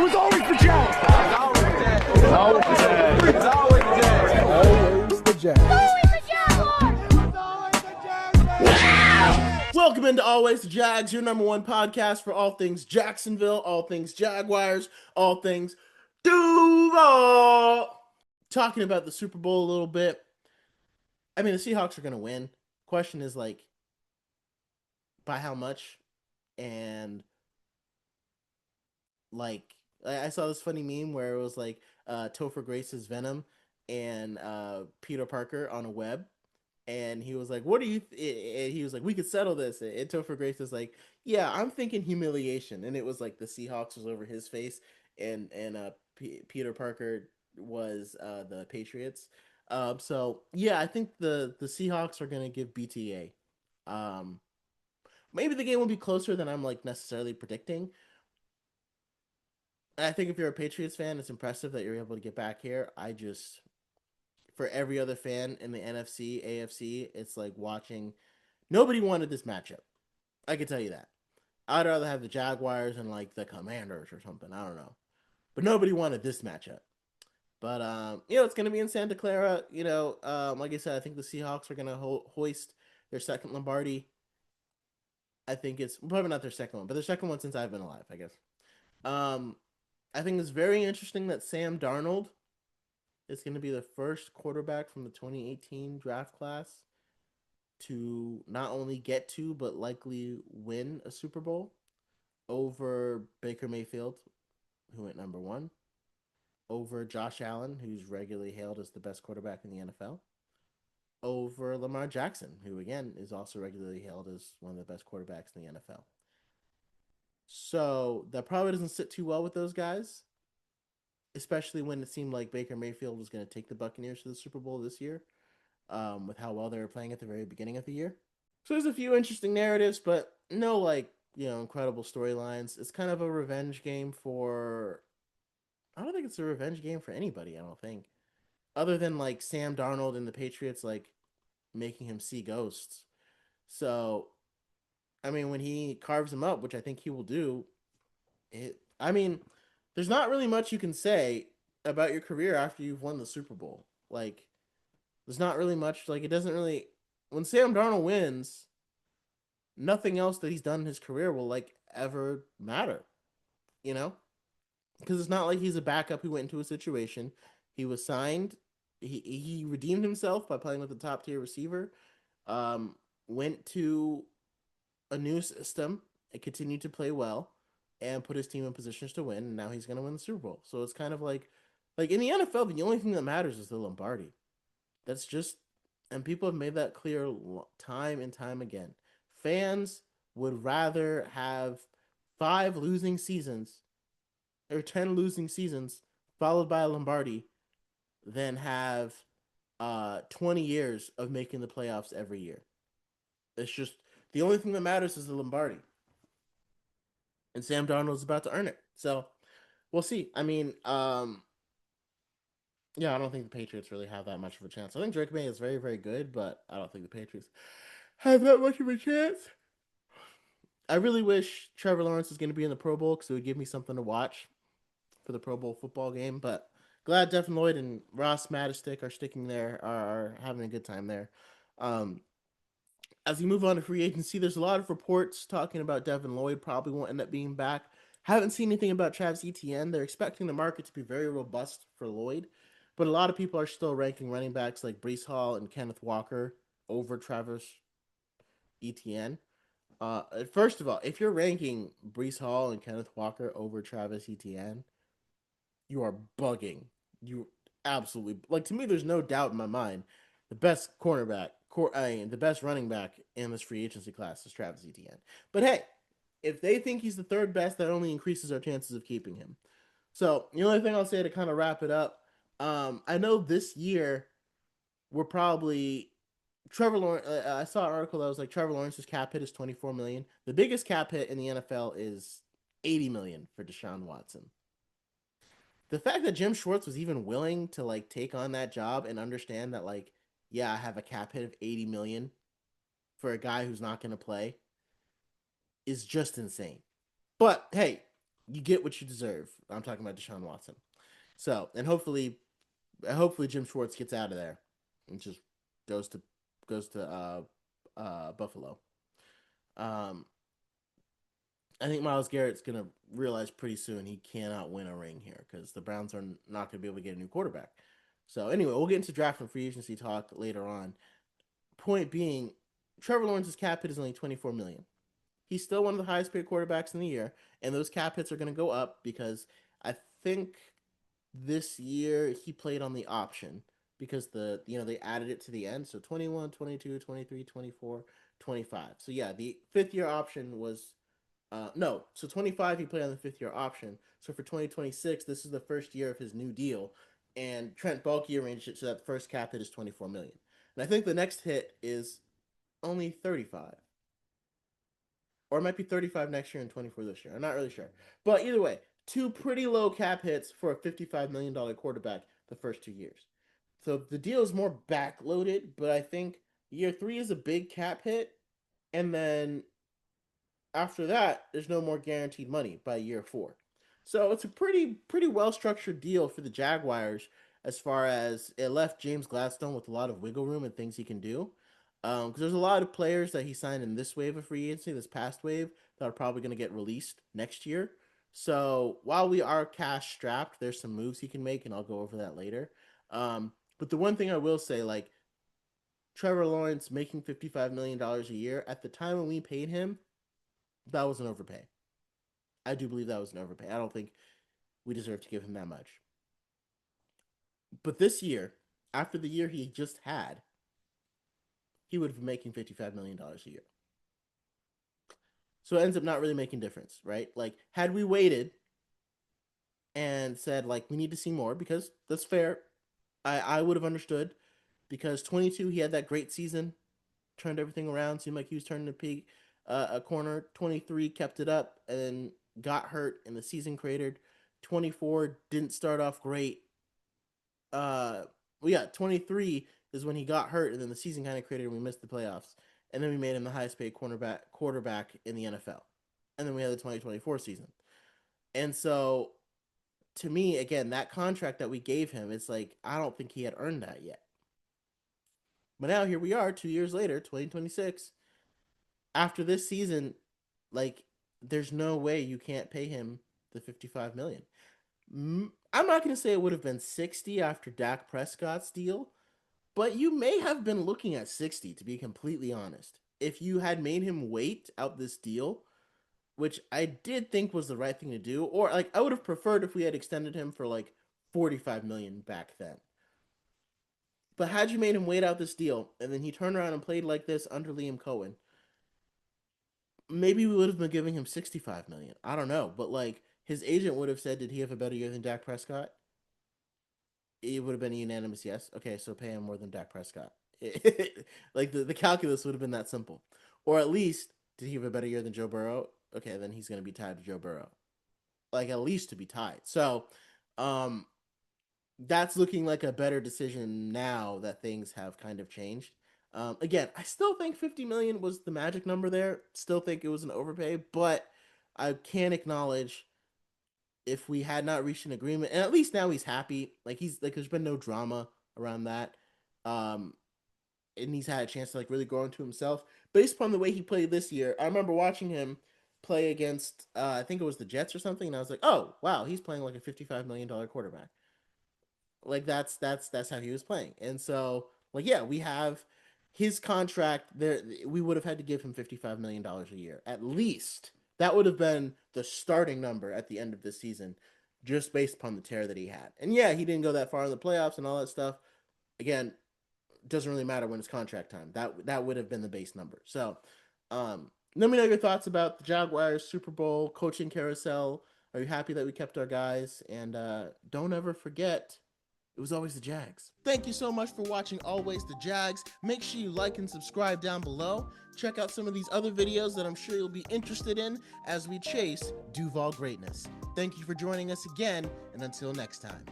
was always the Jags. Always the Jags. It's always the Jags. Always the Jags. Welcome into Always the Jags, your number one podcast for all things Jacksonville, all things Jaguars, all things Duval. Talking about the Super Bowl a little bit. I mean, the Seahawks are going to win. Question is, like, by how much? And, like, I saw this funny meme where it was, like, Topher Grace's Venom and Peter Parker on a web. And he was like, what do you, and he was like, we could settle this. And Topher Grace was like, yeah, I'm thinking humiliation. And it was like the Seahawks was over his face. And Peter Parker was the Patriots. So, yeah, I think the Seahawks are going to give BTA. Maybe the game will be closer than I'm like necessarily predicting. I think if you're a Patriots fan, it's impressive that you're able to get back here. For every other fan in the NFC, AFC, it's like watching. Nobody wanted this matchup. I can tell you that. I'd rather have the Jaguars and like the Commanders or something. I don't know. But nobody wanted this matchup. But, it's going to be in Santa Clara. Like I said, I think the Seahawks are going to hoist their second Lombardi. I think it's probably not their second one, but their second one since I've been alive, I guess. I think it's very interesting that Sam Darnold is going to be the first quarterback from the 2018 draft class to not only get to, but likely win a Super Bowl over Baker Mayfield, who went number one, over Josh Allen, who's regularly hailed as the best quarterback in the NFL, over Lamar Jackson, who, again, is also regularly hailed as one of the best quarterbacks in the NFL. So that probably doesn't sit too well with those guys, especially when it seemed like Baker Mayfield was going to take the Buccaneers to the Super Bowl this year, with how well they were playing at the very beginning of the year. So there's a few interesting narratives, but no, incredible storylines. It's kind of a revenge game I don't think it's a revenge game for anybody, I don't think. Other than, like, Sam Darnold and the Patriots, like, making him see ghosts. So, I mean, when he carves him up, which I think he will do, there's not really much you can say about your career after you've won the Super Bowl. Like, there's not really much. Like, it doesn't really. When Sam Darnold wins, nothing else that he's done in his career will, like, ever matter. Because it's not like he's a backup who went into a situation. He was signed. He redeemed himself by playing with a top tier receiver. Went to a new system and continued to play well. And put his team in positions to win, and now he's going to win the Super Bowl. So it's kind of like in the NFL, the only thing that matters is the Lombardi. That's just, and people have made that clear time and time again. Fans would rather have 5 losing seasons or 10 losing seasons followed by a Lombardi than have 20 years of making the playoffs every year. It's just, the only thing that matters is the Lombardi. And Sam Darnold's about to earn it. So, we'll see. I mean, I don't think the Patriots really have that much of a chance. I think Drake May is very, very good, but I don't think the Patriots have that much of a chance. I really wish Trevor Lawrence was going to be in the Pro Bowl because it would give me something to watch for the Pro Bowl football game. But glad Devin Lloyd and Ross Mattistick are sticking there, are having a good time there. As we move on to free agency, there's a lot of reports talking about Devin Lloyd probably won't end up being back. Haven't seen anything about Travis Etienne. They're expecting the market to be very robust for Lloyd, but a lot of people are still ranking running backs like Breece Hall and Kenneth Walker over Travis Etienne. First of all, if you're ranking Breece Hall and Kenneth Walker over Travis Etienne, you are bugging. You absolutely, to me, there's no doubt in my mind, the best the best running back in this free agency class is Travis Etienne. But hey, if they think he's the third best, that only increases our chances of keeping him. So the only thing I'll say to kind of wrap it up, I know this year we're probably Trevor Lawrence. I saw an article that was like Trevor Lawrence's cap hit is $24 million. The biggest cap hit in the NFL is $80 million for Deshaun Watson. The fact that Jim Schwartz was even willing to take on that job and understand that I have a cap hit of $80 million for a guy who's not going to play is just insane. But hey, you get what you deserve. I'm talking about Deshaun Watson. So, and hopefully Jim Schwartz gets out of there and just goes to Buffalo. Um, I think Myles Garrett's gonna realize pretty soon he cannot win a ring here because the Browns are not gonna be able to get a new quarterback. So anyway, we'll get into draft and free agency talk later on. Point being, Trevor Lawrence's cap hit is only $24 million. He's still one of the highest paid quarterbacks in the year, and those cap hits are going to go up because I think this year he played on the option because they added it to the end. So 21, 22, 23, 24, 25. So yeah, the fifth year option was no. So 25 he played on the fifth year option. So for 2026, this is the first year of his new deal, and Trent Baalke arranged it so that the first cap hit is 24 million. And I think the next hit is only 35. Or it might be 35 next year and 24 this year. I'm not really sure. But either way, two pretty low cap hits for a $55 million quarterback the first 2 years. So the deal is more backloaded, but I think year 3 is a big cap hit. And then after that, there's no more guaranteed money by year 4. So it's a pretty well structured deal for the Jaguars as far as it left James Gladstone with a lot of wiggle room and things he can do. Because there's a lot of players that he signed in this wave of free agency, this past wave, that are probably going to get released next year. So while we are cash strapped, there's some moves he can make, and I'll go over that later. But the one thing I will say, like Trevor Lawrence making $55 million a year, at the time when we paid him, that was an overpay. I do believe that was an overpay. I don't think we deserve to give him that much. But this year, after the year he just had, he would have been making $55 million a year. So it ends up not really making difference, right? Like, had we waited and said, like, we need to see more, because that's fair, I would have understood, because 22, he had that great season, turned everything around, seemed like he was turning a corner. 23 kept it up and then got hurt and the season cratered. 24 didn't start off great. 23 is when he got hurt and then the season kind of cratered and we missed the playoffs. And then we made him the highest paid quarterback in the NFL. And then we had the 2024 season. And so, to me, again, that contract that we gave him, it's like, I don't think he had earned that yet. But now here we are, 2 years later, 2026. After this season, like, there's no way you can't pay him the $55 million. I'm not going to say it would have been 60 after Dak Prescott's deal, but you may have been looking at 60, to be completely honest. If you had made him wait out this deal, which I did think was the right thing to do, or like I would have preferred if we had extended him for like 45 million back then. But had you made him wait out this deal and then he turned around and played like this under Liam Cohen, maybe we would have been giving him 65 million. I don't know, but like his agent would have said, did he have a better year than Dak Prescott? It would have been a unanimous yes. Okay, so pay him more than Dak Prescott. Like the calculus would have been that simple. Or at least, did he have a better year than Joe Burrow? Okay, then he's going to be tied to Joe Burrow. Like, at least to be tied. So, that's looking like a better decision now that things have kind of changed. Again, I still think 50 million was the magic number there. Still think it was an overpay, but I can acknowledge if we had not reached an agreement, and at least now he's happy. Like, there's been no drama around that. And he's had a chance to like really grow into himself based upon the way he played this year. I remember watching him play against I think it was the Jets or something, and I was like, oh wow, he's playing like a $55 million quarterback. Like that's how he was playing. And so like yeah, we have his contract there. We would have had to give him $55 million a year at least. That would have been the starting number at the end of this season, just based upon the tear that he had. And yeah, he didn't go that far in the playoffs and all that stuff. Again, doesn't really matter when it's contract time. That would have been the base number. So, let me know your thoughts about the Jaguars Super Bowl coaching carousel. Are you happy that we kept our guys? And don't ever forget, it was always the Jags. Thank you so much for watching Always the Jags. Make sure you like and subscribe down below. Check out some of these other videos that I'm sure you'll be interested in as we chase Duval greatness. Thank you for joining us again, and until next time.